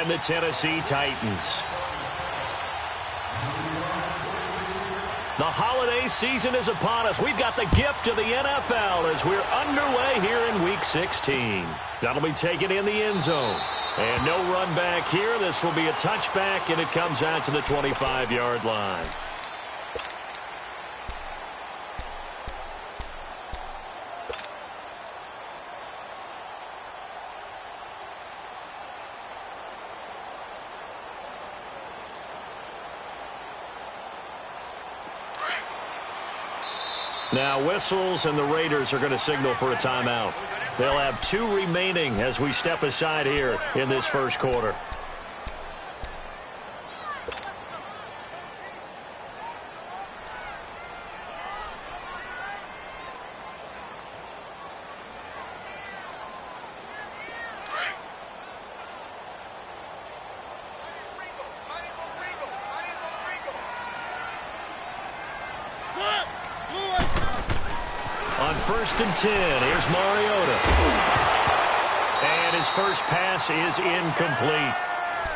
and the Tennessee Titans. The holiday season is upon us. We've got the gift of the NFL as we're underway here in Week 16. That'll be taken in the end zone. And no run back here. This will be a touchback, and it comes out to the 25-yard line. Now whistles, and the Raiders are going to signal for a timeout. They'll have 2 remaining as we step aside here in this first quarter. First and 10. Here's Mariota. And his first pass is incomplete.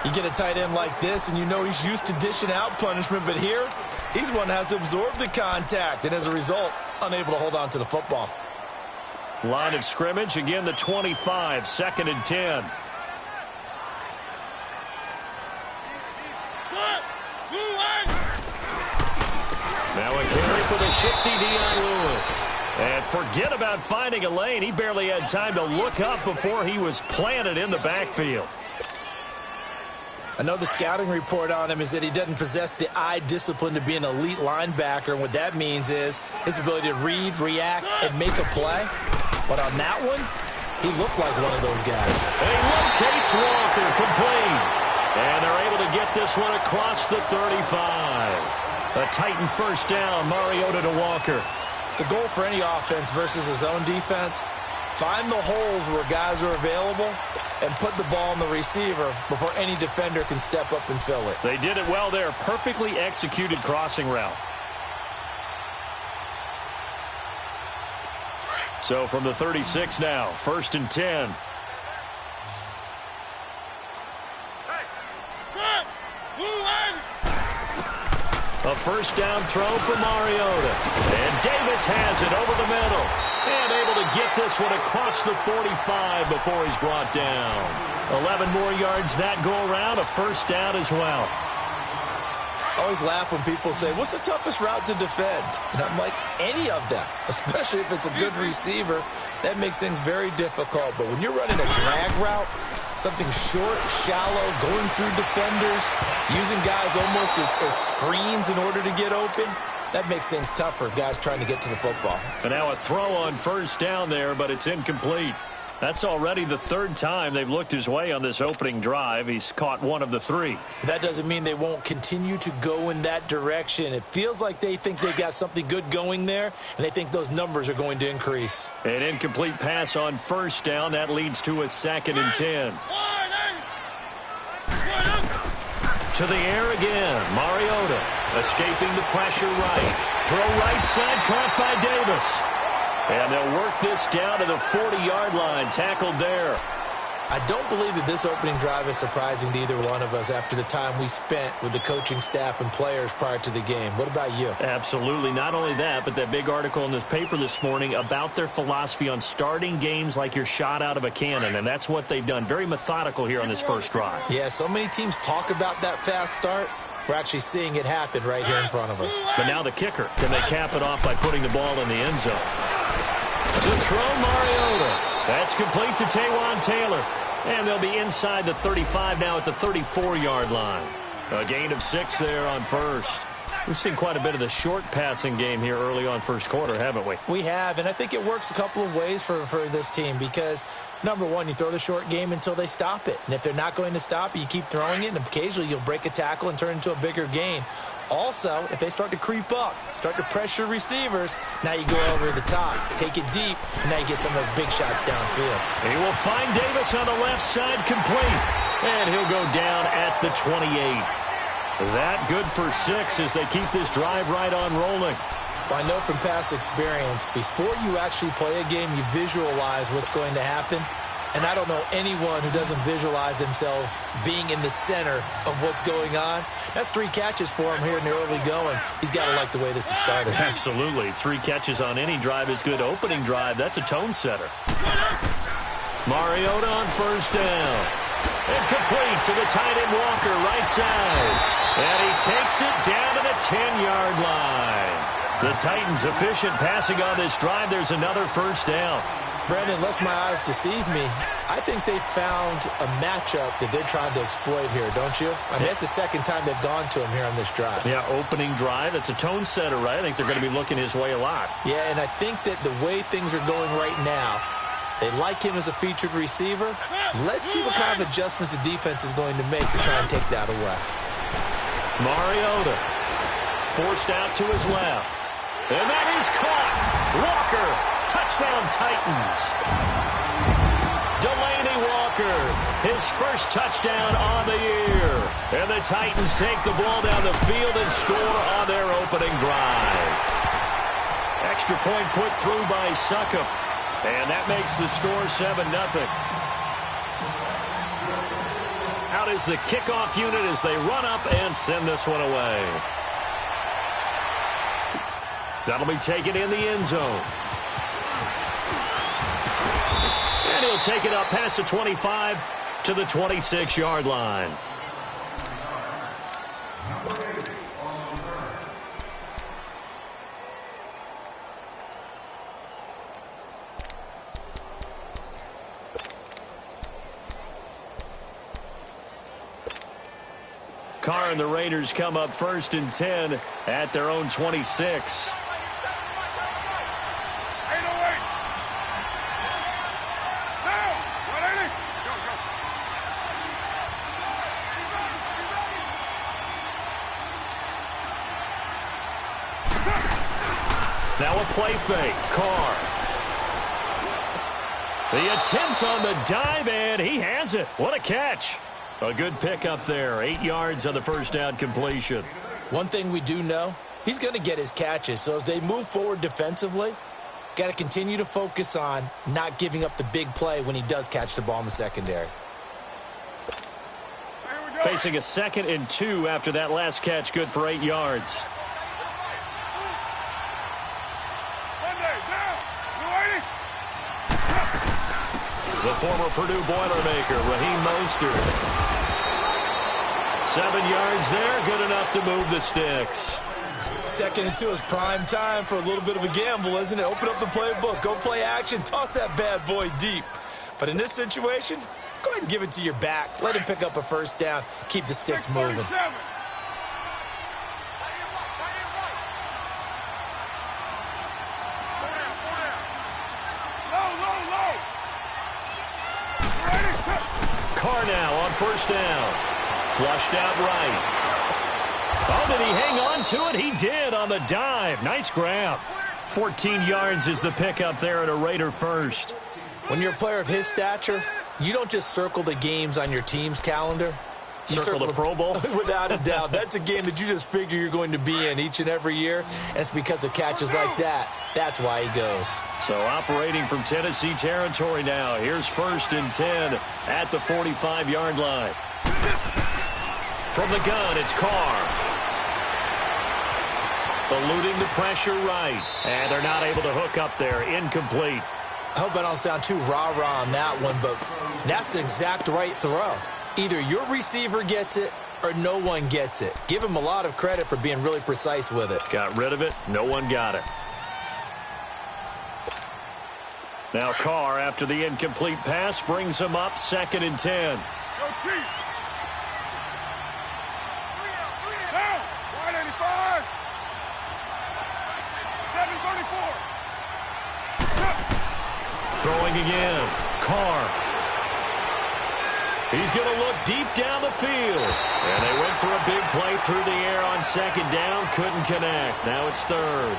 You get a tight end like this, and you know he's used to dishing out punishment, but here, he's one that has to absorb the contact, and as a result, unable to hold on to the football. Line of scrimmage, again the 25, 2nd and 10. Now a carry for the shifty Dion Lewis. And forget about finding a lane. He barely had time to look up before he was planted in the backfield. I know the scouting report on him is that he doesn't possess the eye discipline to be an elite linebacker. And what that means is his ability to read, react, and make a play. But on that one, he looked like one of those guys. And he locates Walker, complete. And they're able to get this one across the 35. A Titan first down, Mariota to Walker. The goal for any offense versus his own defense, find the holes where guys are available and put the ball in the receiver before any defender can step up and fill it. They did it well there. Perfectly executed crossing route. So from the 36 now, 1st and 10. A first down throw for Mariota. And Davis has it over the middle. And able to get this one across the 45 before he's brought down. 11 more yards that go around. A first down as well. I always laugh when people say, what's the toughest route to defend? And I'm like, any of them, especially if it's a good receiver. That makes things very difficult. But when you're running a drag route, something short, shallow, going through defenders, using guys almost as screens in order to get open, that makes things tough for guys trying to get to the football. And now a throw on first down there, but it's incomplete. That's already the 3rd time they've looked his way on this opening drive. He's caught 1 of the 3. That doesn't mean they won't continue to go in that direction. It feels like they think they got something good going there, and they think those numbers are going to increase. An incomplete pass on first down. That leads to a 2nd and 10. To the air again. Mariota escaping the pressure right. Throw right side, caught by Davis. And they'll work this down to the 40-yard line. Tackled there. I don't believe that this opening drive is surprising to either one of us after the time we spent with the coaching staff and players prior to the game. What about you? Absolutely. Not only that, but that big article in this paper this morning about their philosophy on starting games like you're shot out of a cannon, and that's what they've done. Very methodical here on this first drive. Yeah, so many teams talk about that fast start. We're actually seeing it happen right here in front of us. But now the kicker. Can they cap it off by putting the ball in the end zone? To throw Mariota. That's complete to Taywan Taylor. And they'll be inside the 35 now at the 34-yard line. A gain of 6 there on first. We've seen quite a bit of the short passing game here early on first quarter, haven't we? We have, and I think it works a couple of ways for this team because, number one, you throw the short game until they stop it. And if they're not going to stop it, you keep throwing it, and occasionally you'll break a tackle and turn it into a bigger gain. Also, if they start to creep up, start to pressure receivers, now you go over the top, take it deep, and now you get some of those big shots downfield. He will find Davis on the left side, complete. And he'll go down at the 28. That good for 6 as they keep this drive right on rolling. Well, I know from past experience, before you actually play a game, you visualize what's going to happen. And I don't know anyone who doesn't visualize themselves being in the center of what's going on. That's 3 catches for him here in the early going. He's got to like the way this is started. Absolutely. 3 catches on any drive is good. Opening drive, that's a tone setter. Mariota on first down. Incomplete to the tight end Walker, right side. And he takes it down to the 10-yard line. The Titans efficient passing on this drive. There's another first down. Brandon, unless my eyes deceive me, I think they found a matchup that they're trying to exploit here, don't you? I mean, that's the second time they've gone to him here on this drive. Yeah, opening drive. It's a tone setter, right? I think they're going to be looking his way a lot. Yeah, and I think that the way things are going right now, they like him as a featured receiver. Let's see what kind of adjustments the defense is going to make to try and take that away. Mariota forced out to his left. And that is caught. Walker, touchdown Titans. Delaney Walker, his first touchdown on the year. And the Titans take the ball down the field and score on their opening drive. Extra point put through by Succop. And that makes the score 7-0. Out is the kickoff unit as they run up and send this one away. That'll be taken in the end zone. And he'll take it up past the 25 to the 26-yard line. Carr and the Raiders come up 1st and 10 at their own 26. Now a play fake. Carr. The attempt on the dive, and he has it. What a catch. A good pickup there. 8 yards on the first down completion. One thing we do know, he's going to get his catches. So as they move forward defensively, got to continue to focus on not giving up the big play when he does catch the ball in the secondary. Facing a 2nd and 2 after that last catch, good for 8 yards. The former Purdue Boilermaker, Raheem Mostert. 7 yards there, good enough to move the sticks. 2nd and 2 is prime time for a little bit of a gamble, isn't it? Open up the playbook, go play action, toss that bad boy deep. But in this situation, go ahead and give it to your back. Let him pick up a first down, keep the sticks moving. Carr now on first down. Flushed out right. Oh, did he hang on to it? He did on the dive. Nice grab. 14 yards is the pickup there at a Raider first. When you're a player of his stature, you don't just circle the games on your team's calendar. You circle the Pro Bowl? Without a doubt. That's a game that you just figure you're going to be in each and every year. And it's because of catches like that. That's why he goes. So operating from Tennessee territory now. Here's 1st and 10 at the 45-yard line. From the gun, it's Carr. Eluding the pressure right. And they're not able to hook up there. Incomplete. I hope I don't sound too rah-rah on that one, but that's the exact right throw. Either your receiver gets it or no one gets it. Give him a lot of credit for being really precise with it. Got rid of it. No one got it. Now Carr, after the incomplete pass, brings him up 2nd and 10. Go Chiefs. Down. 185. 734. Throwing again. Carr. He's going to look deep down the field. And they went for a big play through the air on 2nd down. Couldn't connect. Now it's 3rd.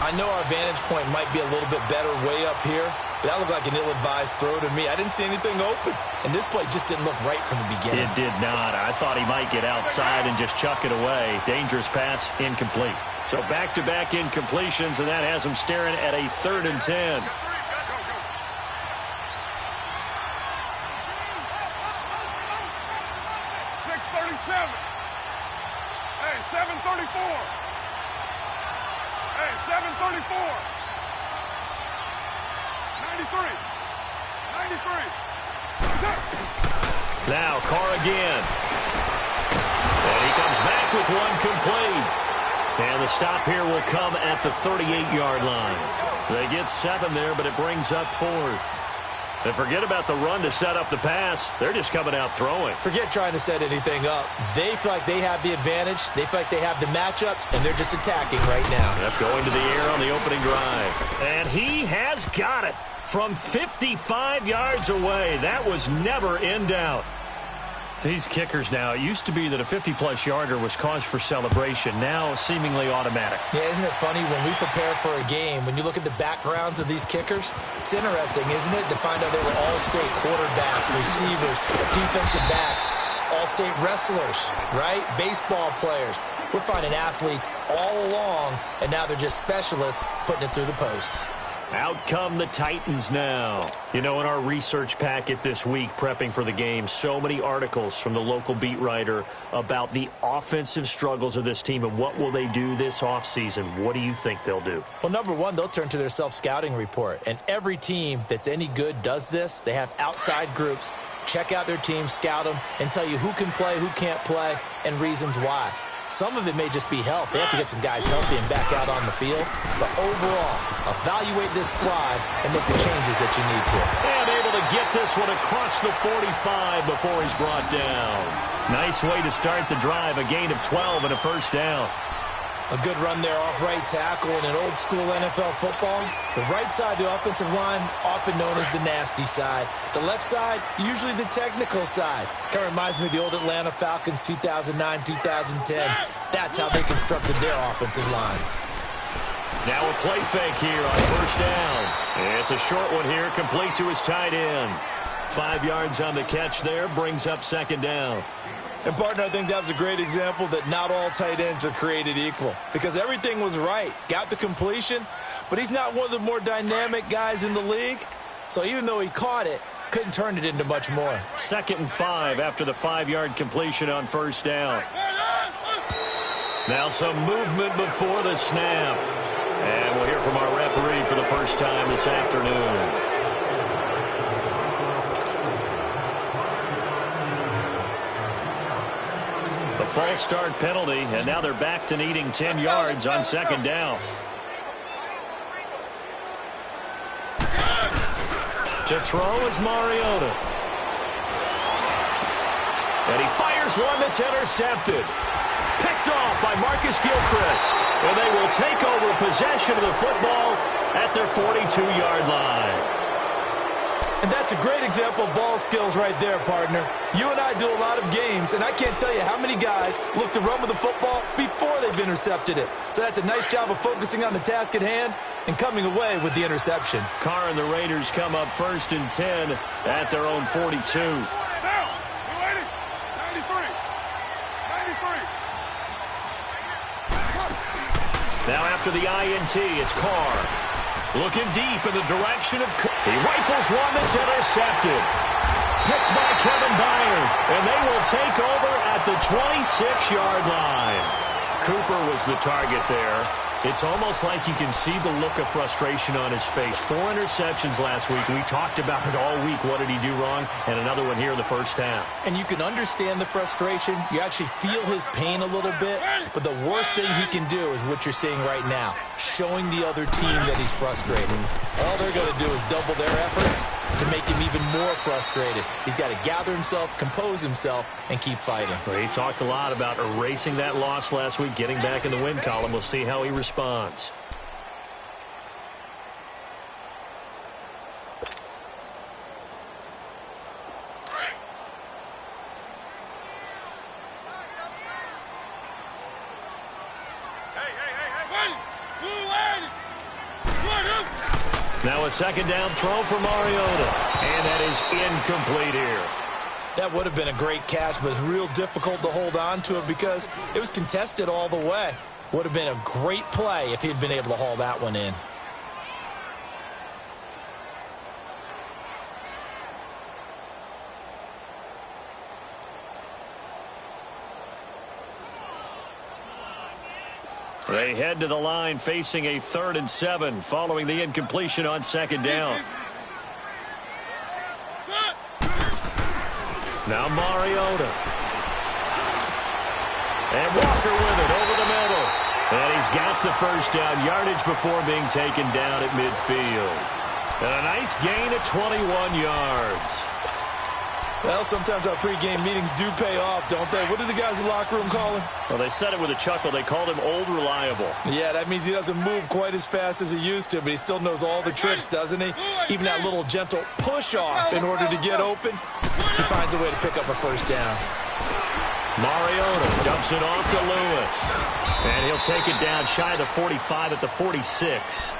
I know our vantage point might be a little bit better way up here, but that looked like an ill-advised throw to me. I didn't see anything open, and this play just didn't look right from the beginning. It did not. I thought he might get outside and just chuck it away. Dangerous pass, incomplete. So back-to-back incompletions, and that has him staring at a 3rd and 10. 47. Hey, 734. Hey, 734. 93. 93. Now Carr again. And he comes back with one complete. And the stop here will come at the 38-yard line. They get 7 there, but it brings up 4th. And forget about the run to set up the pass. They're just coming out throwing. Forget trying to set anything up. They feel like they have the advantage. They feel like they have the matchups, and they're just attacking right now. Yep, going to the air on the opening drive. And he has got it from 55 yards away. That was never in doubt. These kickers now, it used to be that a 50-plus yarder was cause for celebration. Now seemingly automatic. Yeah, isn't it funny when we prepare for a game, when you look at the backgrounds of these kickers, it's interesting, isn't it, to find out they were all-state quarterbacks, receivers, defensive backs, all-state wrestlers, right? Baseball players. We're finding athletes all along, and now they're just specialists putting it through the posts. Out come the Titans now. You know, in our research packet this week, prepping for the game, so many articles from the local beat writer about the offensive struggles of this team and what will they do this offseason. What do you think they'll do? Well, number one, they'll turn to their self-scouting report. And every team that's any good does this. They have outside groups. Check out their team, scout them, and tell you who can play, who can't play, and reasons why. Some of it may just be health. They have to get some guys healthy and back out on the field. But overall, evaluate this squad and make the changes that you need to. And able to get this one across the 45 before he's brought down. Nice way to start the drive. A gain of 12 and a first down. A good run there off right tackle in an old-school NFL football. The right side of the offensive line, often known as the nasty side. The left side, usually the technical side. Kind of reminds me of the old Atlanta Falcons 2009-2010. That's how they constructed their offensive line. Now a play fake here on first down. It's a short one here, complete to his tight end. 5 yards on the catch there, brings up second down. And, partner, I think that was a great example that not all tight ends are created equal. Because everything was right. Got the completion, but he's not one of the more dynamic guys in the league. So even though he caught it, couldn't turn it into much more. 2nd and 5 after the 5-yard completion on first down. Now some movement before the snap. And we'll hear from our referee for the first time this afternoon. A false start penalty, and now they're back to needing 10 yards on second down. To throw is Mariota. And he fires one that's intercepted. Picked off by Marcus Gilchrist. And they will take over possession of the football at their 42-yard line. And that's a great example of ball skills right there, partner. You and I do a lot of games, and I can't tell you how many guys look to run with the football before they've intercepted it. So that's a nice job of focusing on the task at hand and coming away with the interception. Carr and the Raiders come up 1st and 10 at their own 42. Now, 93. 93. Now after the INT, it's Carr. Looking deep in the direction of... He rifles one that's intercepted. Picked by Kevin Byard. And they will take over at the 26-yard line. Cooper was the target there. It's almost like you can see the look of frustration on his face. 4 interceptions last week. We talked about it all week. What did he do wrong? And another one here in the first half. And you can understand the frustration. You actually feel his pain a little bit. But the worst thing he can do is what you're seeing right now, showing the other team that he's frustrated. All they're going to do is double their efforts to make him even more frustrated. He's got to gather himself, compose himself, and keep fighting. Well, he talked a lot about erasing that loss last week, getting back in the win column. We'll see how he responds. Now a second down throw for Mariota. And that is incomplete here. That would have been a great catch, but it's real difficult to hold on to it because it was contested all the way. Would have been a great play if he'd been able to haul that one in. They head to the line facing a 3rd and 7 following the incompletion on 2nd down. Now Mariota. And Walker with it over the middle. And he's got the first down yardage before being taken down at midfield. And a nice gain of 21 yards. Well, sometimes our pregame meetings do pay off, don't they? What do the guys in the locker room call him? Well, they said it with a chuckle. They called him Old Reliable. Yeah, that means he doesn't move quite as fast as he used to, but he still knows all the tricks, doesn't he? Even that little gentle push-off in order to get open, he finds a way to pick up a first down. Mariota dumps it off to Lewis. And he'll take it down shy of the 45 at the 46.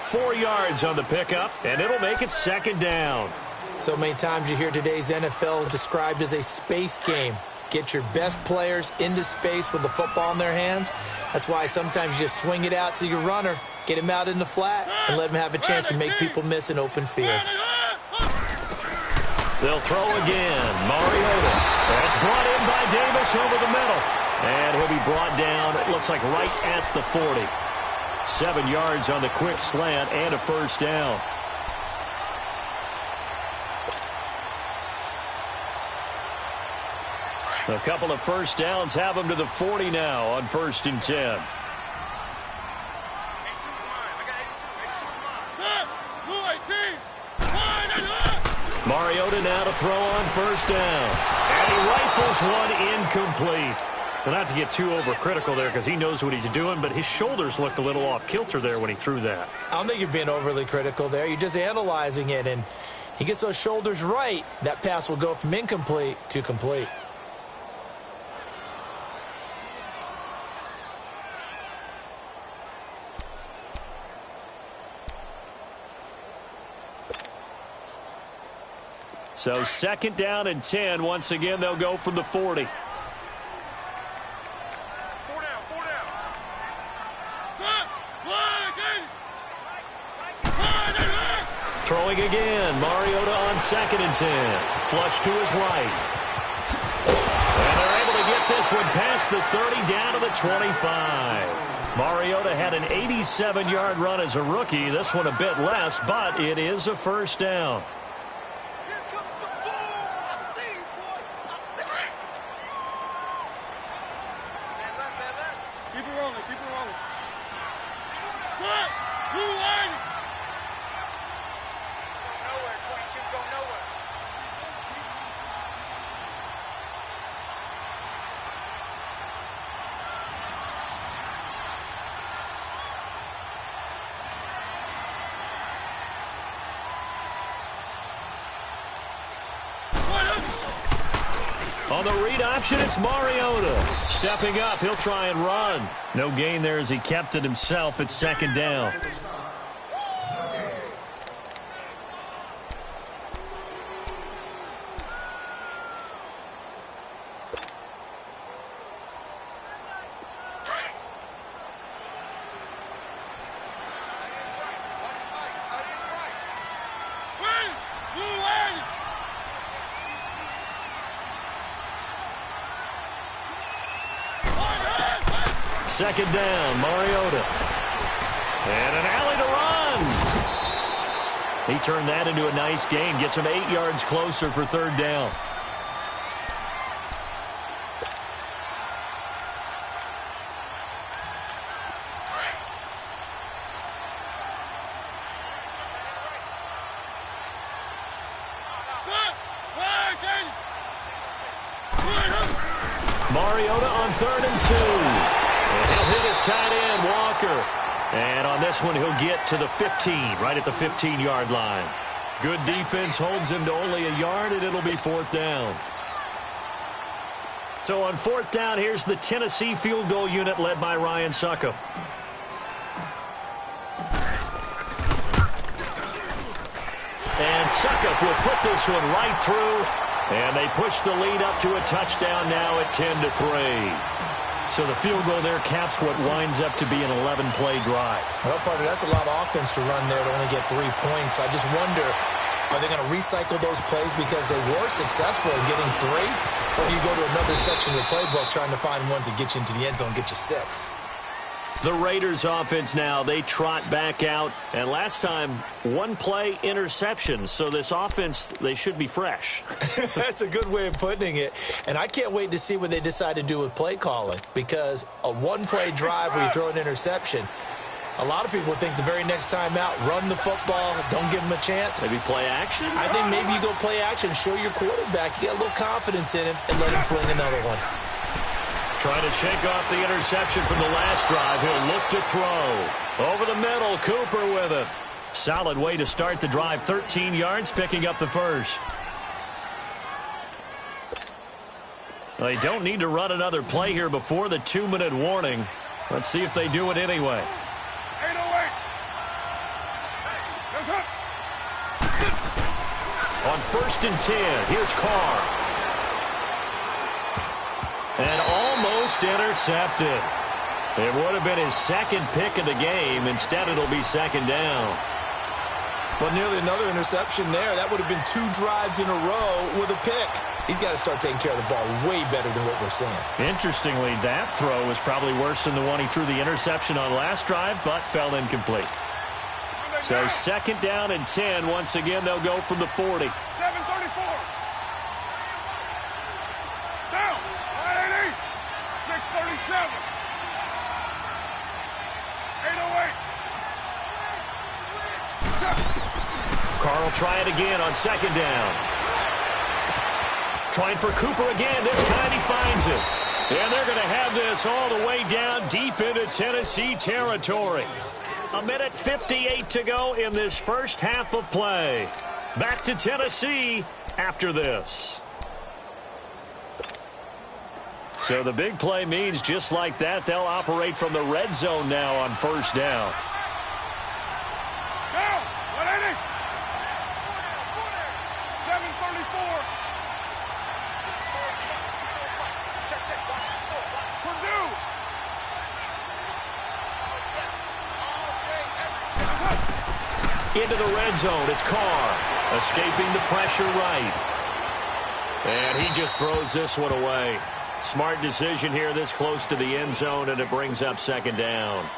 4 yards on the pickup, and it'll make it 2nd down. So many times you hear today's NFL described as a space game. Get your best players into space with the football in their hands. That's why sometimes you just swing it out to your runner, get him out in the flat, and let him have a chance to make people miss an open field. They'll throw again. Mariota. That's brought in by Davis over the middle. And he'll be brought down, it looks like right at the 40. 7 yards on the quick slant and a first down. A couple of first downs have them to the 40 now on 1st and 10. Mariota now to throw on 1st down. And he rifles one incomplete. Well, not to get too overcritical there because he knows what he's doing, but his shoulders looked a little off kilter there when he threw that. I don't think you're being overly critical there. You're just analyzing it, and he gets those shoulders right. That pass will go from incomplete to complete. So 2nd down and 10. Once again, they'll go from the 40. 4 down. Throwing again. Mariota on 2nd and 10. Flush to his right. And they're able to get this one past the 30 down to the 25. Mariota had an 87-yard run as a rookie. This one a bit less, but it is a first down. On the read option, it's Mariota. Stepping up, he'll try and run. No gain there as he kept it himself at 2nd down. Second down, Mariota. And an alley to run. He turned that into a nice gain. Gets him 8 yards closer for 3rd down. Mariota on 3rd and 2. And he'll hit his tight end, Walker. And on this one, he'll get to the 15, right at the 15-yard line. Good defense holds him to only a yard, and it'll be 4th down. So on 4th down, here's the Tennessee field goal unit led by Ryan Suckup. And Suckup will put this one right through. And they push the lead up to a touchdown now at 10-3. So the field goal there caps what winds up to be an 11-play drive. Well, partner, that's a lot of offense to run there to only get 3 points. I just wonder, are they going to recycle those plays because they were successful in getting 3? Or do you go to another section of the playbook trying to find ones that get you into the end zone and get you 6? The Raiders offense now, they trot back out. And last time, one play interception. So this offense, they should be fresh. That's a good way of putting it. And I can't wait to see what they decide to do with play calling. Because a one-play drive where you throw an interception, a lot of people think the very next time out, run the football, don't give them a chance. Maybe play action? I think maybe you go play action, show your quarterback, you get a little confidence in him, and let him fling another one. Trying to shake off the interception from the last drive. He'll look to throw. Over the middle, Cooper with it. Solid way to start the drive. 13 yards, picking up the first. They don't need to run another play here before the 2-minute warning. Let's see if they do it anyway. 808. On 1st and 10, here's Carr. And almost intercepted. It would have been his second pick of the game. Instead, it'll be second down. Well, nearly another interception there. That would have been 2 drives in a row with a pick. He's got to start taking care of the ball way better than what we're seeing. Interestingly, that throw was probably worse than the one he threw the interception on last drive, but fell incomplete. So second down and 10. Once again, they'll go from the 40. 7:34. Down. 180. 6:37. 808. Carr will try it again on second down. Trying for Cooper again. This time he finds it. And they're going to have this all the way down deep into Tennessee territory. 1:58 to go in this first half of play. Back to Tennessee after this. So the big play means just like that, they'll operate from the red zone now on first down. Down. 180. 7:34. Purdue. Into the red zone, it's Carr. Escaping the pressure right. And he just throws this one away. Smart decision here this close to the end zone, and it brings up second down.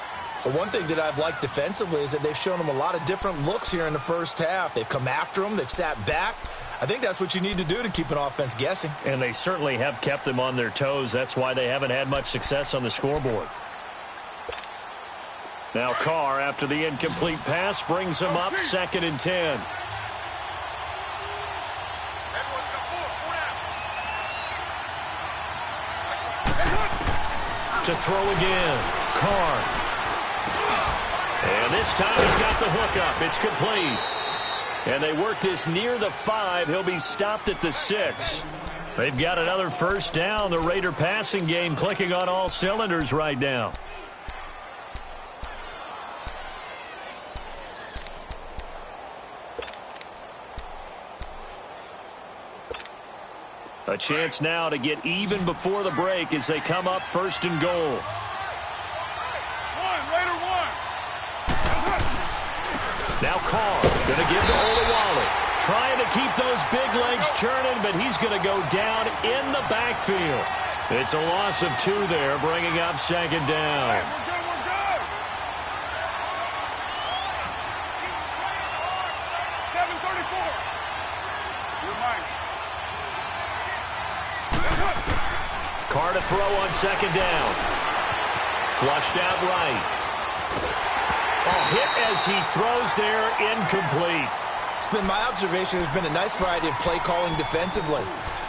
Well, one thing that I've liked defensively is that they've shown him a lot of different looks here in the first half. They've come after him. They've sat back. I think that's what you need to do to keep an offense guessing. And they certainly have kept them on their toes. That's why they haven't had much success on the scoreboard. Now Carr, after the incomplete pass, brings him up second and 10. To throw again, Carr. And this time he's got the hook up. It's complete. And they work this near the 5. He'll be stopped at the 6. They've got another first down. The Raider passing game clicking on all cylinders right now. A chance now to get even before the break as they come up first and goal. Raider 1. Now Carr going to give to Olawale. Trying to keep those big legs churning, but he's going to go down in the backfield. It's a loss of 2 there, bringing up second down. We're good. 7:34. You're mine. Carr to throw on second down. Flushed out right. Oh, hit as he throws there, incomplete. It's been my observation there's been a nice variety of play calling defensively.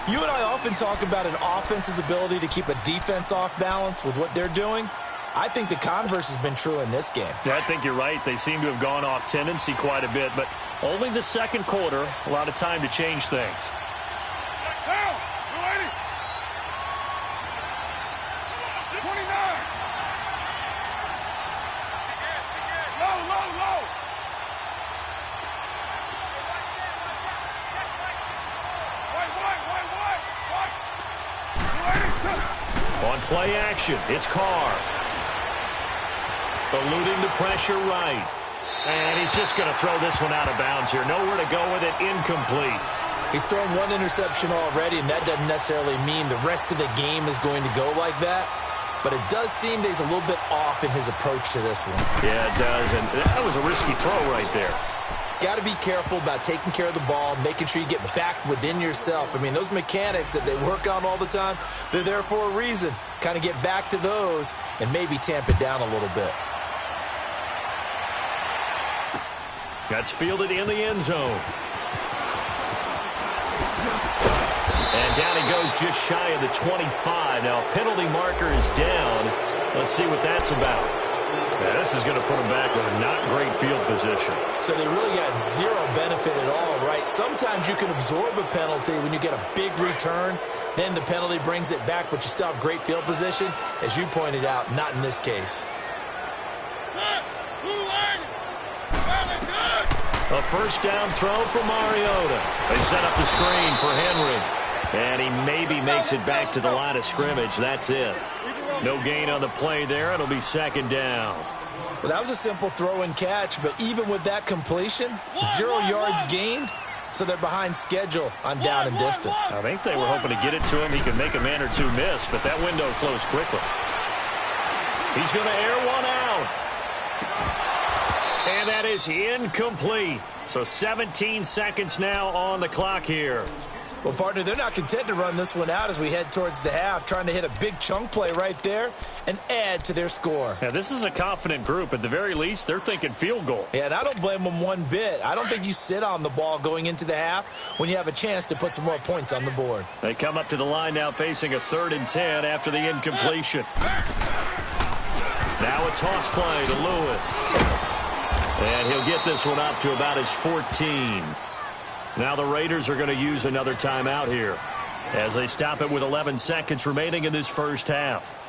You and I often talk about an offense's ability to keep a defense off balance with what they're doing. I think the converse has been true in this game. Yeah, I think you're right. They seem to have gone off tendency quite a bit, but only the second quarter, a lot of time to change things. Down. 280. 29. Low. White. On play action, it's Carr. Eluding the pressure right. And he's just going to throw this one out of bounds here. Nowhere to go with it, incomplete. He's thrown 1 interception already, and that doesn't necessarily mean the rest of the game is going to go like that. but it does seem that he's a little bit off in his approach to this one. Yeah, it does, and that was a risky throw right there. Got to be careful about taking care of the ball, making sure you get back within yourself. I mean, those mechanics that they work on all the time, they're there for a reason. Kind of get back to those and maybe tamp it down a little bit. That's fielded in the end zone. And down he goes just shy of the 25. Now, a penalty marker is down. Let's see what that's about. Yeah, this is going to put him back with a not great field position. So they really got zero benefit at all, right? Sometimes you can absorb a penalty when you get a big return. Then the penalty brings it back, but you still have great field position. As you pointed out, not in this case. A first down throw for Mariota. They set up the screen for Henry. And he maybe makes it back to the line of scrimmage. That's it. No gain on the play there. It'll be second down. Well, that was a simple throw and catch, but even with that completion, 0 yards gained, so they're behind schedule on down and distance. I think they were hoping to get it to him. He could make a man or two miss, but that window closed quickly. He's going to air one out. And that is incomplete. So 17 seconds now on the clock here. Well, partner, they're not content to run this one out as we head towards the half, trying to hit a big chunk play right there and add to their score. Now, this is a confident group. At the very least, they're thinking field goal. Yeah, and I don't blame them one bit. I don't think you sit on the ball going into the half when you have a chance to put some more points on the board. They come up to the line now facing a 3rd and 10 after the incompletion. Now a toss play to Lewis. And he'll get this one up to about his 14. Now the Raiders are going to use another timeout here as they stop it with 11 seconds remaining in this first half.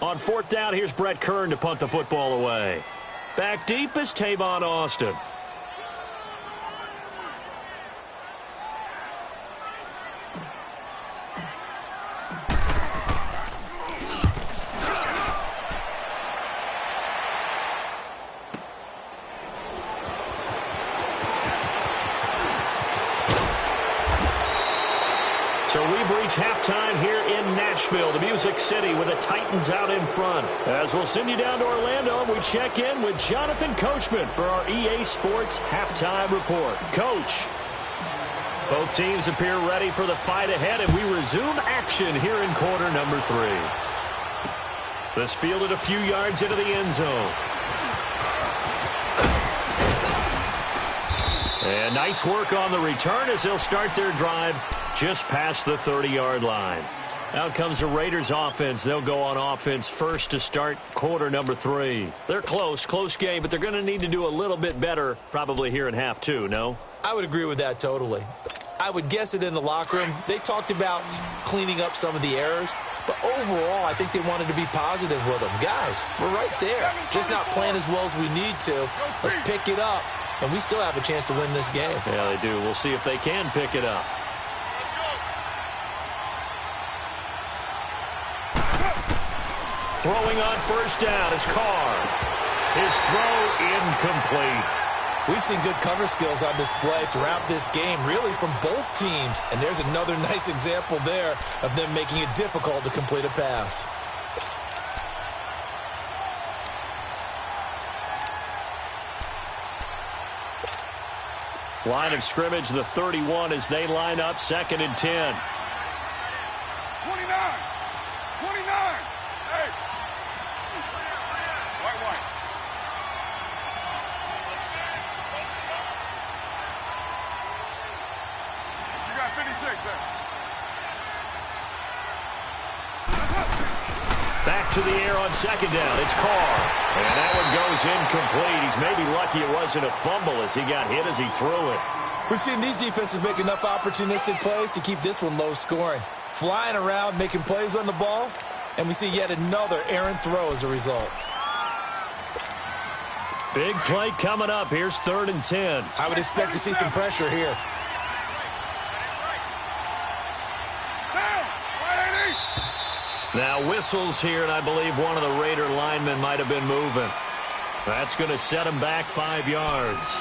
On 4th down, here's Brett Kern to punt the football away. Back deep is Tavon Austin. So we've reached halftime here in Nashville, the Music City, with the Titans out in front. As we'll send you down to Orlando, we check in with Jonathan Coachman for our EA Sports Halftime Report. Coach, both teams appear ready for the fight ahead, and we resume action here in quarter number 3. This fielded a few yards into the end zone. And nice work on the return as they'll start their drive just past the 30-yard line. Out comes the Raiders offense. They'll go on offense first to start quarter number 3. They're close game, but they're going to need to do a little bit better probably here in half 2, no? I would agree with that totally. I would guess it in the locker room. They talked about cleaning up some of the errors, but overall, I think they wanted to be positive with them. Guys, we're right there. Just not playing as well as we need to. Let's pick it up, and we still have a chance to win this game. Yeah, they do. We'll see if they can pick it up. Throwing on first down is Carr. His throw incomplete. We've seen good cover skills on display throughout this game, really from both teams. And there's another nice example there of them making it difficult to complete a pass. Line of scrimmage, the 31 as they line up 2nd and 10. 29. 29. Hey. White. You got 56 there. Back to the air on 2nd down. It's Carr. And that one goes incomplete. He's maybe lucky it wasn't a fumble as he got hit as he threw it. We've seen these defenses make enough opportunistic plays to keep this one low scoring. Flying around, making plays on the ball, and we see yet another errant throw as a result. Big play coming up. Here's 3rd and 10. I would expect to see some pressure here. Now whistles here, and I believe one of the Raider linemen might have been moving. That's going to set him back 5 yards.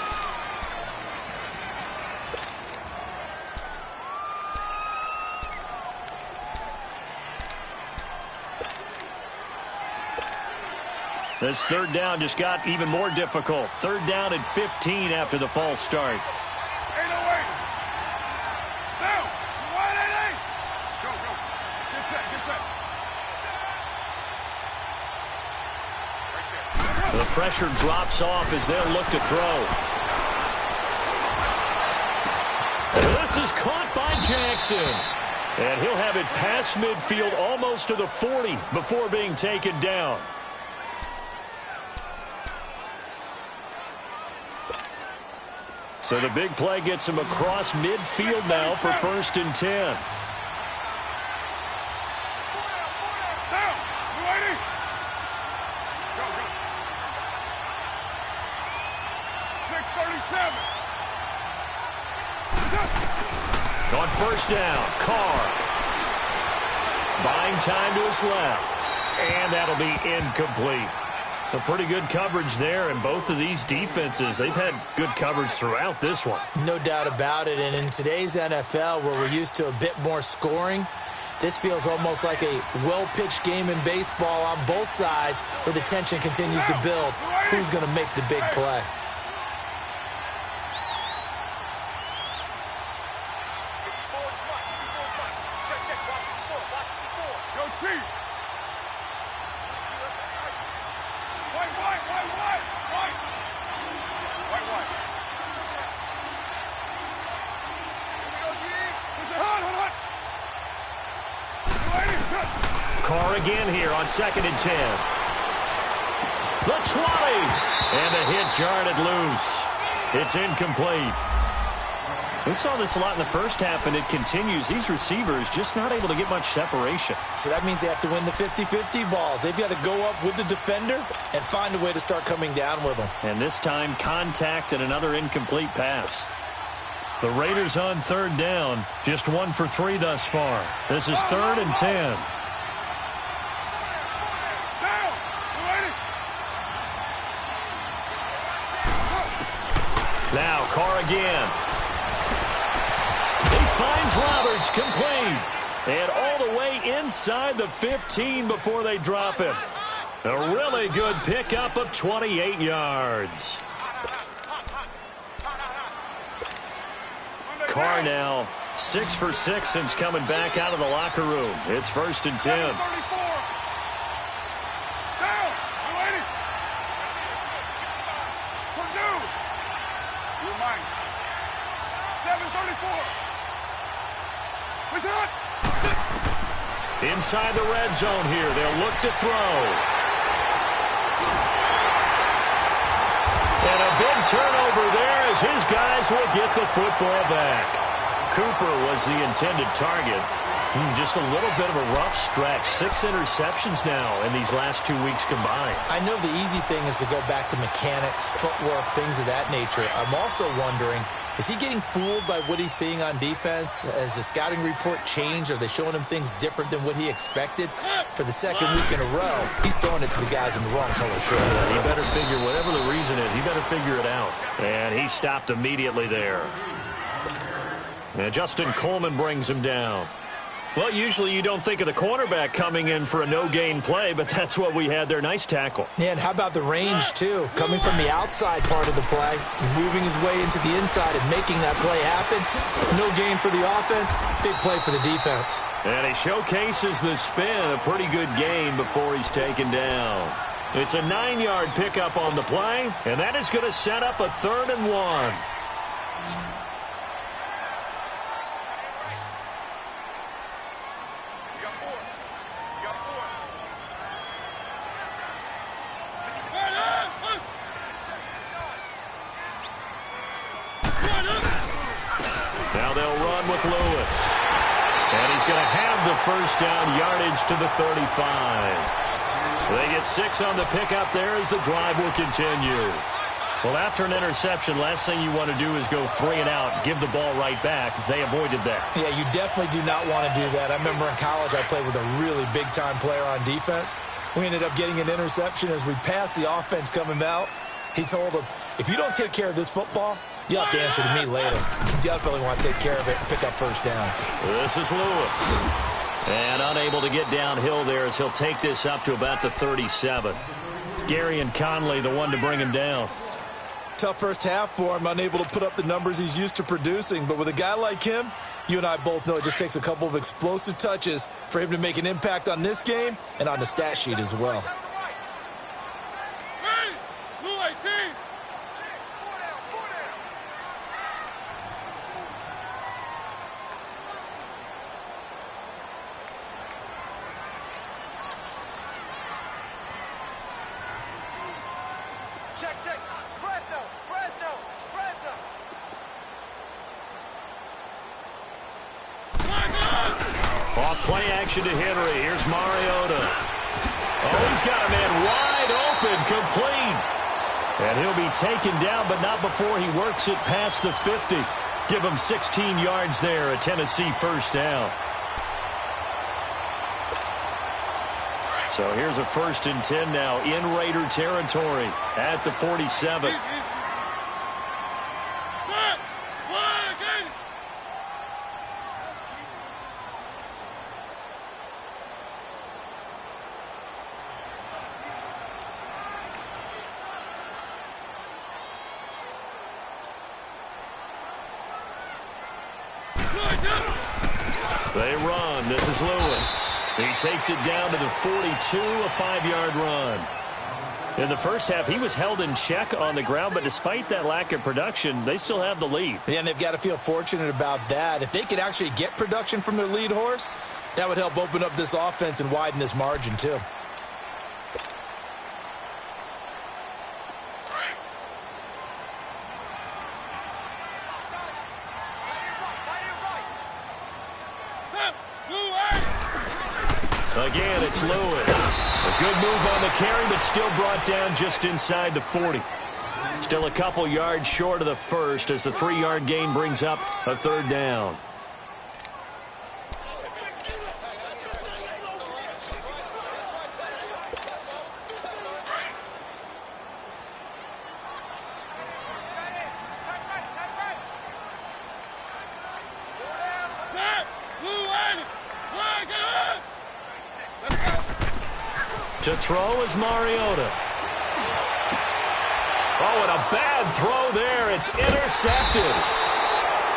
This third down just got even more difficult. Third down and 15 after the false start. 808. Down. Wide 88. Go, go. Get set, get set. Right there. The pressure drops off as they'll look to throw. This is caught by Jackson. And he'll have it past midfield almost to the 40 before being taken down. So the big play gets him across midfield now for 1st and 10. Down. 280. Go, go. 637. On 1st down, Carr. Buying time to his left. And that'll be incomplete. A pretty good coverage there, and both of these defenses, they've had good coverage throughout this one. No doubt about it, and in today's NFL, where we're used to a bit more scoring, this feels almost like a well-pitched game in baseball on both sides, where the tension continues to build. Who's going to make the big play? Go, Chief. White. Carr again here on 2nd and 10. The 20. And the hit jarred loose. It's incomplete. We saw this a lot in the first half, and it continues. These receivers just not able to get much separation. So that means they have to win the 50-50 balls. They've got to go up with the defender and find a way to start coming down with them. And this time, contact and another incomplete pass. The Raiders on 3rd down, just 1 for 3 thus far. This is 3rd and 10. Now, Carr again. He finds Roberts, complete. And all the way inside the 15 before they drop him. A really good pickup of 28 yards. Carr now 6 for 6 since coming back out of the locker room. It's 1st and 10. Inside the red zone here. They'll look to throw. And a big turnover there as his guys will get the football back. Cooper was the intended target. Just a little bit of a rough stretch. 6 interceptions now in these last 2 weeks combined. I know the easy thing is to go back to mechanics, footwork, things of that nature. I'm also wondering, is he getting fooled by what he's seeing on defense? Has the scouting report changed? Are they showing him things different than what he expected? For the 2nd week in a row, he's throwing it to the guys in the wrong color shirt. Yeah, he better figure, whatever the reason is, he better figure it out. And he stopped immediately there. And Justin Coleman brings him down. Well, usually you don't think of the cornerback coming in for a no-gain play, but that's what we had there. Nice tackle. Yeah, and how about the range, too? Coming from the outside part of the play, moving his way into the inside and making that play happen. No gain for the offense, big play for the defense. And he showcases the spin, a pretty good gain before he's taken down. It's a 9-yard pickup on the play, and that is going to set up a 3rd and 1. Now they'll run with Lewis. And he's going to have the 1st down, yardage to the 35. They get 6 on the pickup there as the drive will continue. Well, after an interception, last thing you want to do is go 3 and out, give the ball right back. They avoided that. Yeah, you definitely do not want to do that. I remember in college I played with a really big-time player on defense. We ended up getting an interception as we passed the offense coming out. He told him, if you don't take care of this football, you'll have to answer to me later. You definitely want to take care of it and pick up 1st downs. This is Lewis. And unable to get downhill there as he'll take this up to about the 37. Gary and Conley, the one to bring him down. Tough first half for him, unable to put up the numbers he's used to producing. But with a guy like him, you and I both know it just takes a couple of explosive touches for him to make an impact on this game and on the stat sheet as well. Play action to Henry. Here's Mariota. Oh, he's got a man wide open, complete. And he'll be taken down, but not before he works it past the 50. Give him 16 yards there, a Tennessee first down. So here's a 1st and 10 now in Raider territory at the 47. They run. This is Lewis. He takes it down to the 42, a 5-yard run. In the first half, he was held in check on the ground, but despite that lack of production, they still have the lead. Yeah, and they've got to feel fortunate about that. If they could actually get production from their lead horse, that would help open up this offense and widen this margin, too. Again, it's Lewis. A good move on the carry, but still brought down just inside the 40. Still a couple yards short of the first as the 3-yard gain brings up a 3rd down. To throw is Mariota. Oh, and a bad throw there. It's intercepted.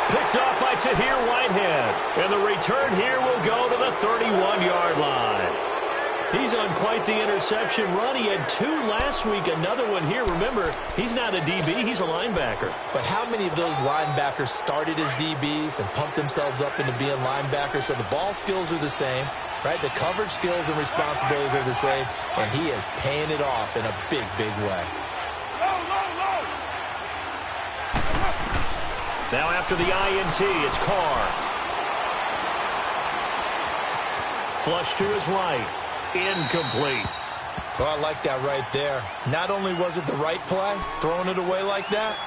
Picked off by Tahir Whitehead. And the return here will go to the 31-yard line. He's on quite the interception run. He had 2 last week, another one here. Remember, he's not a DB, he's a linebacker. But how many of those linebackers started as DBs and pumped themselves up into being linebackers? So the ball skills are the same, right? The coverage skills and responsibilities are the same, and he is paying it off in a big, big way. Now after the INT, it's Carr. Flush to his right. Incomplete. Oh, I like that right there. Not only was it the right play, throwing it away like that,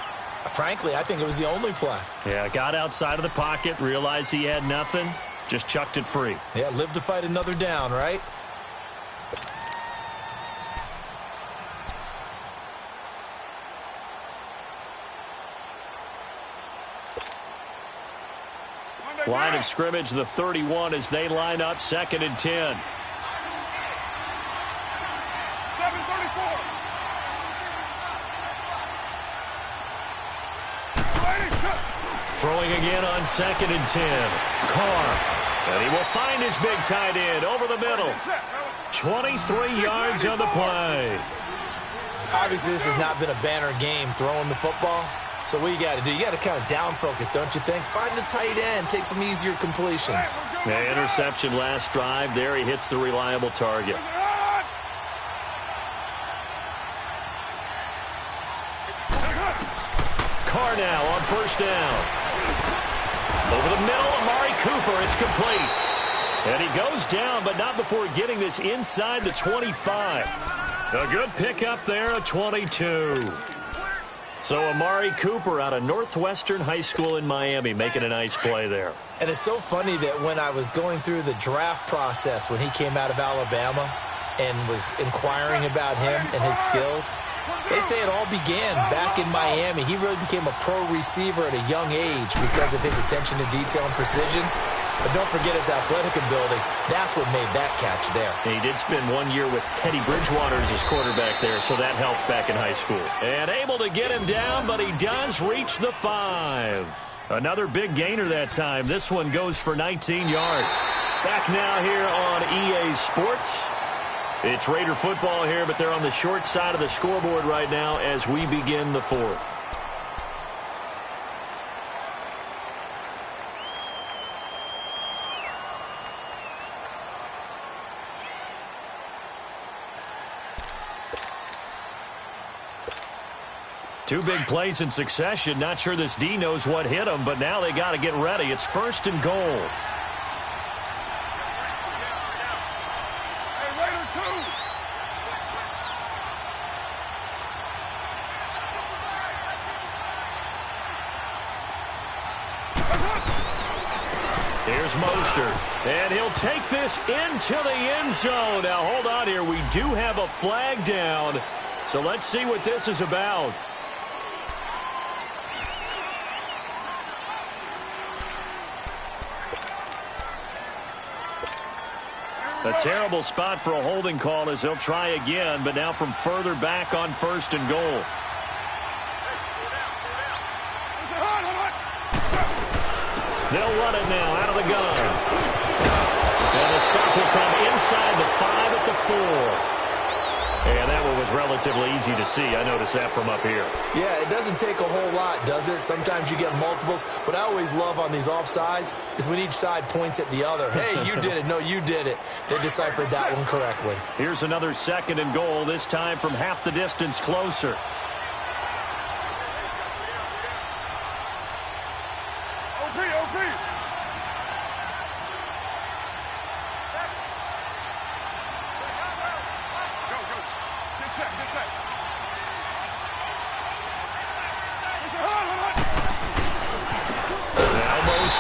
frankly, I think it was the only play. Yeah, got outside of the pocket, realized he had nothing, just chucked it free. Yeah, live to fight another down, right? Line of scrimmage, the 31 as they line up 2nd and 10. 7:34. Throwing again on 2nd and 10. Carr. And he will find his big tight end over the middle. 23 yards on the play. Obviously, this has not been a banner game throwing the football. So what you got to do, you got to kind of down focus, don't you think? Find the tight end, take some easier completions. Yeah, interception last drive. There he hits the reliable target. Carr now on 1st down. Over the middle, Amari Cooper, it's complete. And he goes down, but not before getting this inside the 25. A good pickup there, a 22. So Amari Cooper out of Northwestern High School in Miami making a nice play there. And it's so funny that when I was going through the draft process when he came out of Alabama and was inquiring about him and his skills, they say it all began back in Miami. He really became a pro receiver at a young age because of his attention to detail and precision. But don't forget his athletic ability. That's what made that catch there. He did spend 1 year with Teddy Bridgewater as his quarterback there, so that helped back in high school. And able to get him down, but he does reach the 5. Another big gainer that time. This one goes for 19 yards. Back now here on EA Sports. It's Raider football here, but they're on the short side of the scoreboard right now as we begin the 4th. Two big plays in succession. Not sure this D knows what hit him, but now they got to get ready. It's 1st and goal. Hey, Raider 2. Here's Mostert, and he'll take this into the end zone. Now, hold on here. We do have a flag down, so let's see what this is about. A terrible spot for a holding call as they'll try again, but now from further back on 1st and goal. They'll run it now out of the gun. And the stop will come inside the 5 at the 4. And that one was relatively easy to see. I noticed that from up here. Yeah, it doesn't take a whole lot, does it? Sometimes you get multiples. What I always love on these offsides is when each side points at the other. Hey, you did it. No, you did it. They deciphered that one correctly. Here's another 2nd and goal, this time from half the distance closer.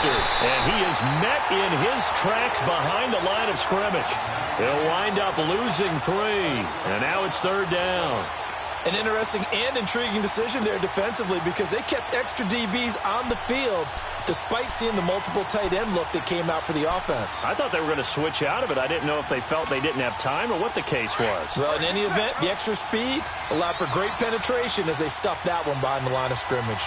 And he is met in his tracks behind the line of scrimmage. He'll wind up losing 3. And now it's 3rd down. An interesting and intriguing decision there defensively because they kept extra DBs on the field despite seeing the multiple tight end look that came out for the offense. I thought they were going to switch out of it. I didn't know if they felt they didn't have time or what the case was. Well, in any event, the extra speed allowed for great penetration as they stuffed that one behind the line of scrimmage.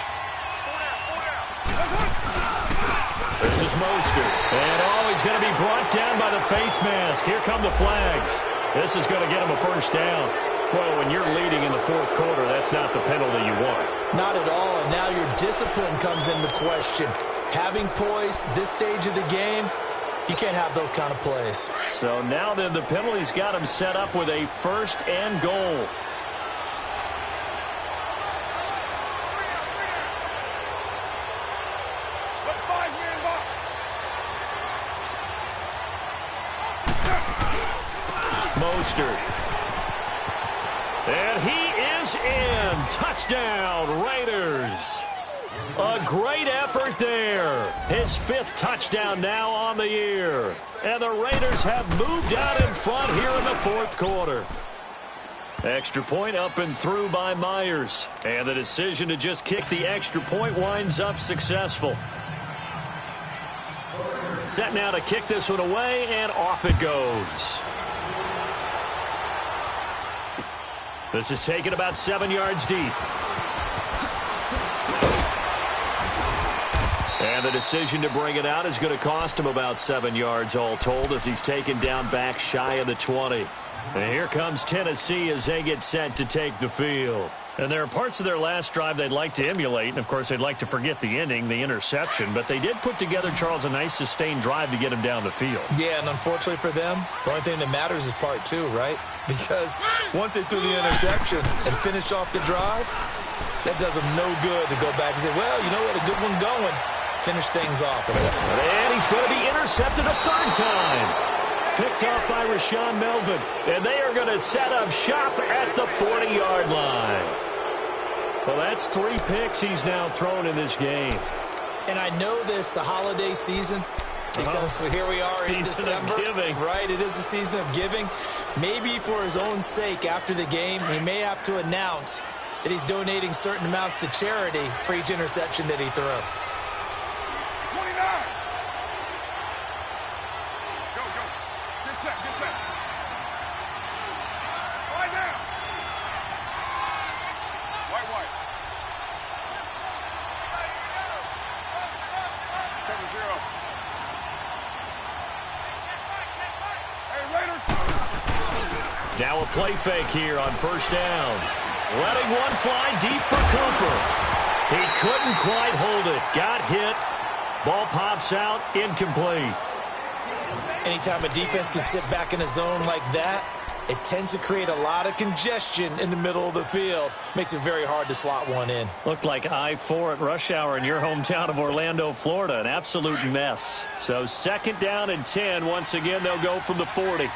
This is Mostert. And he's going to be brought down by the face mask. Here come the flags. This is going to get him a 1st down. Well, when you're leading in the 4th quarter, that's not the penalty you want. Not at all, and now your discipline comes into question. Having poise this stage of the game, you can't have those kind of plays. So now then the penalty's got him set up with a 1st and goal. Mostert. And he is in. Touchdown, Raiders. A great effort there. His 5th touchdown now on the year. And the Raiders have moved out in front here in the 4th quarter. Extra point up and through by Myers. And the decision to just kick the extra point winds up successful. Set now to kick this one away, and off it goes. This is taken about 7 yards deep. And the decision to bring it out is going to cost him about 7 yards all told as he's taken down back shy of the 20. And here comes Tennessee as they get set to take the field. And there are parts of their last drive they'd like to emulate, and of course they'd like to forget the ending, the interception, but they did put together, Charles, a nice sustained drive to get him down the field. Yeah, and unfortunately for them, the only thing that matters is part 2, right? Because once they threw the interception and finished off the drive, that does them no good to go back and say, well, you know what, a good one going. Finish things off. And he's going to be intercepted a 3rd time. Picked off by Rashawn Melvin. And they are going to set up shop at the 40-yard line. Well, that's 3 picks he's now thrown in this game. And I know this, the holiday season, because here we are in December. Season of giving. Right, it is the season of giving. Maybe for his own sake after the game, he may have to announce that he's donating certain amounts to charity for each interception that he threw. 29. set, get set. Lie down. White. Cover 0. Hey, Raider. Now a play fake here on first down. Letting one fly deep for Cooper. He couldn't quite hold it. Got hit. Ball pops out. Incomplete. Anytime a defense can sit back in a zone like that, it tends to create a lot of congestion in the middle of the field. Makes it very hard to slot one in. Looked like I-4 at rush hour in your hometown of Orlando, Florida. An absolute mess. So second down and 10. Once again, they'll go from the 40.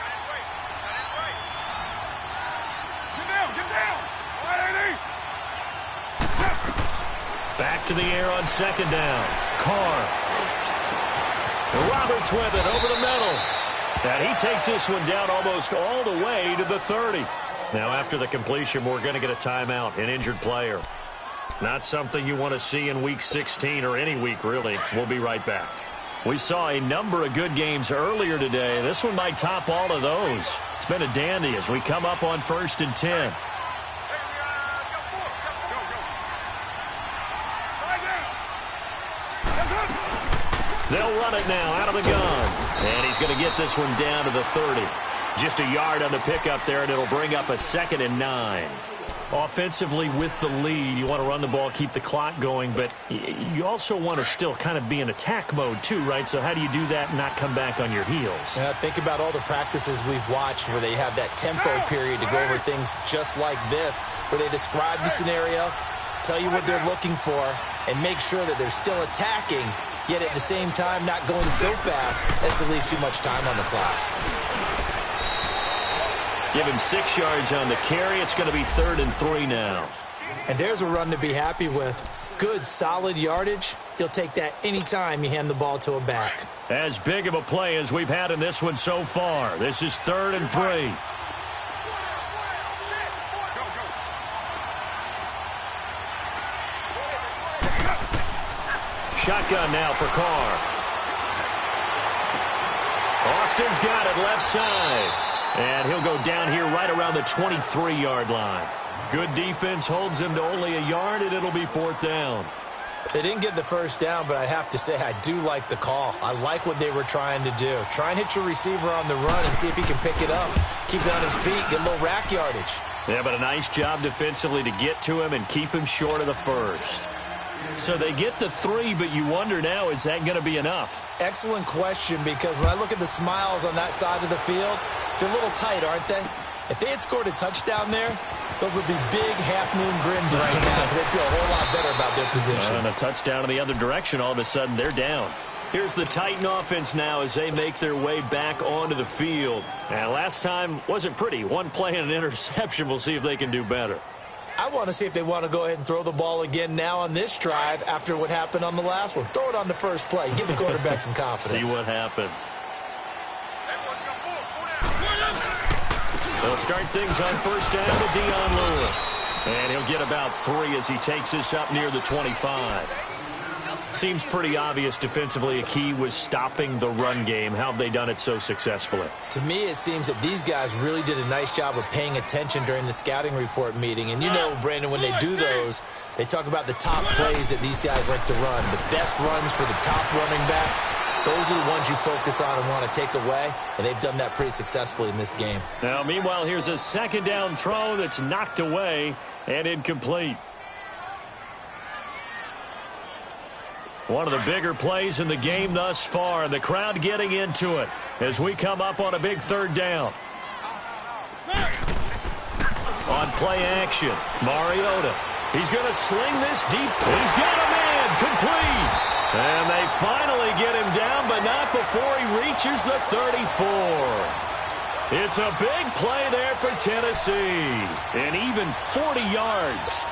Back to the air on second down. Carr. Roberts with it over the middle. And he takes this one down almost all the way to the 30. Now after the completion, we're going to get a timeout, an injured player. Not something you want to see in Week 16 or any week, really. We'll be right back. We saw a number of good games earlier today. This one might top all of those. It's been a dandy as we come up on first and 10. They'll run it now out of the gun. And he's going to get this one down to the 30. Just a yard on the pickup there, and it'll bring up a 2nd and 9. Offensively with the lead, you want to run the ball, keep the clock going, but you also want to still kind of be in attack mode too, right? So how do you do that and not come back on your heels? Think about all the practices we've watched where they have that tempo period to go over things just like this, where they describe the scenario, tell you what they're looking for, and make sure that they're still attacking, yet at the same time not going so fast as to leave too much time on the clock. Give him 6 yards on the carry. It's going to be 3rd and 3 now. And there's a run to be happy with. Good, solid yardage. He'll take that anytime you hand the ball to a back. As big of a play as we've had in this one so far. This is 3rd and 3. Shotgun now for Carr. Austin's got it left side. And he'll go down here right around the 23-yard line. Good defense holds him to only a yard, and it'll be 4th down. They didn't get the first down, but I have to say I do like the call. I like what they were trying to do. Try and hit your receiver on the run and see if he can pick it up. Keep it on his feet, get a little rack yardage. Yeah, but a nice job defensively to get to him and keep him short of the first. So they get the 3, but you wonder now, is that going to be enough? Excellent question, because when I look at the smiles on that side of the field, they're a little tight, aren't they? If they had scored a touchdown there, those would be big half-moon grins right now because they'd feel a whole lot better about their position. And a touchdown in the other direction, all of a sudden they're down. Here's the Titan offense now as they make their way back onto the field. And last time wasn't pretty. One play and an interception. We'll see if they can do better. I want to see if they want to go ahead and throw the ball again now on this drive after what happened on the last one. Throw it on the first play. Give the quarterback some confidence. See what happens. They'll start things on first down to Dion Lewis. And he'll get about 3 as he takes this up near the 25. Seems pretty obvious defensively a key was stopping the run game. How have they done it so successfully? To me, it seems that these guys really did a nice job of paying attention during the scouting report meeting. And you know, Brandon, when they do those, they talk about the top plays that these guys like to run. The best runs for the top running back. Those are the ones you focus on and want to take away, and they've done that pretty successfully in this game. Now, meanwhile, here's a second down throw that's knocked away and incomplete. One of the bigger plays in the game thus far, and the crowd getting into it as we come up on a big 3rd down. On play action, Mariota. He's going to sling this deep. He's got a man complete. And they finally get him down, but not before he reaches the 34. It's a big play there for Tennessee. And even 40 yards.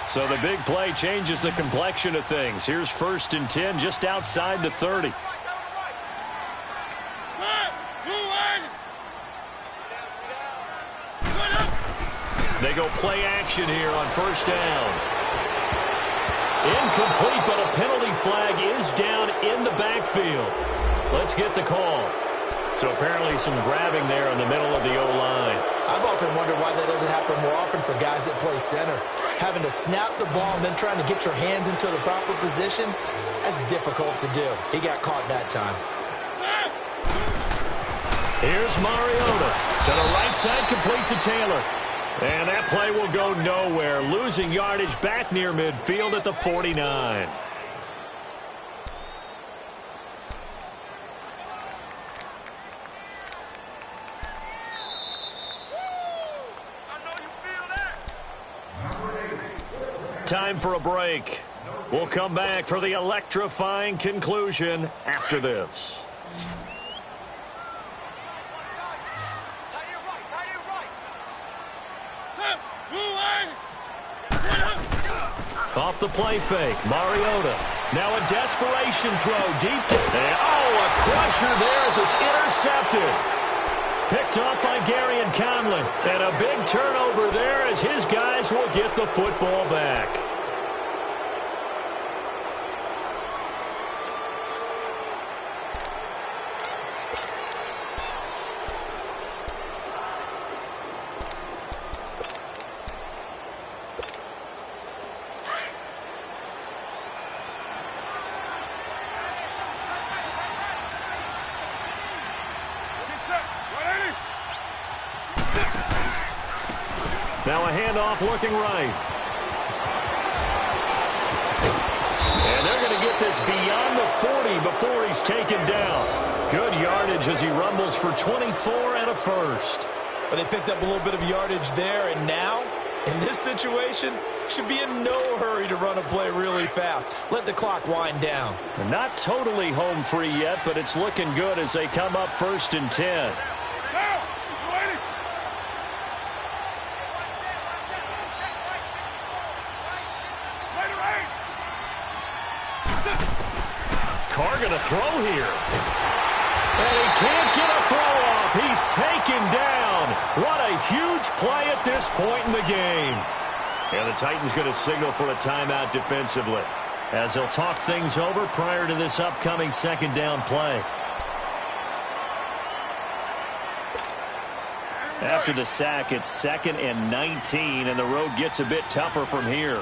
So the big play changes the complexion of things. Here's 1st and 10 just outside the 30. They go play action here on first down. Incomplete, but a penalty flag is down in the backfield. Let's get the call. So apparently some grabbing there in the middle of the O-line. I've often wondered why that doesn't happen more often for guys that play center. Having to snap the ball and then trying to get your hands into the proper position, that's difficult to do. He got caught that time. Here's Mariota. To the right side, complete to Taylor. And that play will go nowhere. Losing yardage back near midfield at the 49. Time for a break. We'll come back for the electrifying conclusion after this. Off the play fake, Mariota. Now a desperation throw deep to... a crusher there as it's intercepted. Picked off by Gary and Conlon. And a big turnover there as his guys will get the football back. Now a handoff looking right. And they're going to get this beyond the 40 before he's taken down. Good yardage as he rumbles for 24 and a first. But they picked up a little bit of yardage there, and now, in this situation, should be in no hurry to run a play really fast. Let the clock wind down. They're not totally home free yet, but it's looking good as they come up 1st and 10. Carr going to throw here. And he can't get a throw off. He's taken down. What a huge play at this point in the game. And the Titans going to signal for a timeout defensively as they'll talk things over prior to this upcoming 2nd down play. After the sack, it's 2nd and 19, and the road gets a bit tougher from here.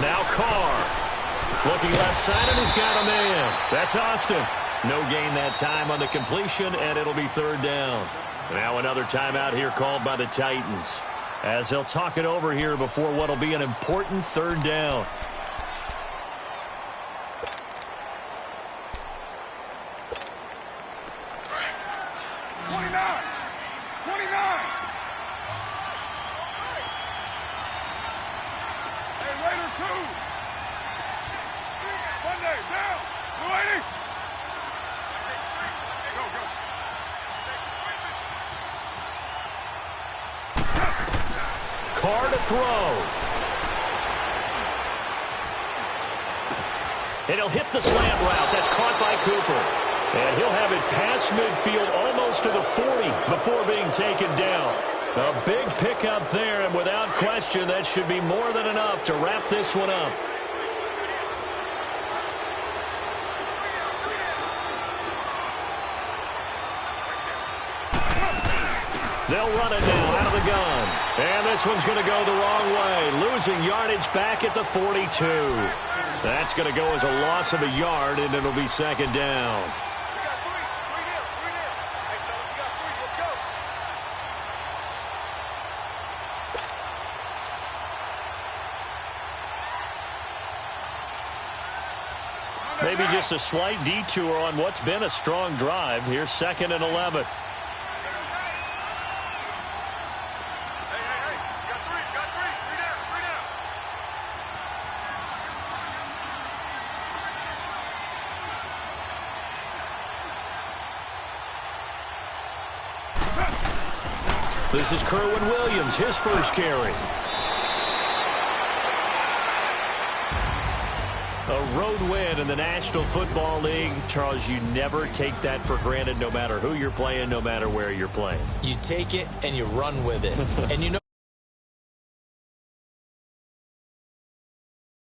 Now Carr. Looking left side, and he's got a man. That's Austin. No gain that time on the completion, and it'll be 3rd down. Now another timeout here called by the Titans, as they'll talk it over here before what'll be an important 3rd down. Carr to throw. And he'll hit the slant route. That's caught by Cooper. And he'll have it past midfield almost to the 40 before being taken down. A big pickup there, and without question, that should be more than enough to wrap this one up. They'll run it now out of the gun. And this one's going to go the wrong way. Losing yardage back at the 42. That's going to go as a loss of a yard, and it'll be 2nd down. Maybe just a slight detour on what's been a strong drive. Here's 2nd and 11. This is Kerwin Williams, his first carry. A road win in the National Football League. Charles, you never take that for granted no matter who you're playing, no matter where you're playing. You take it and you run with it. And you know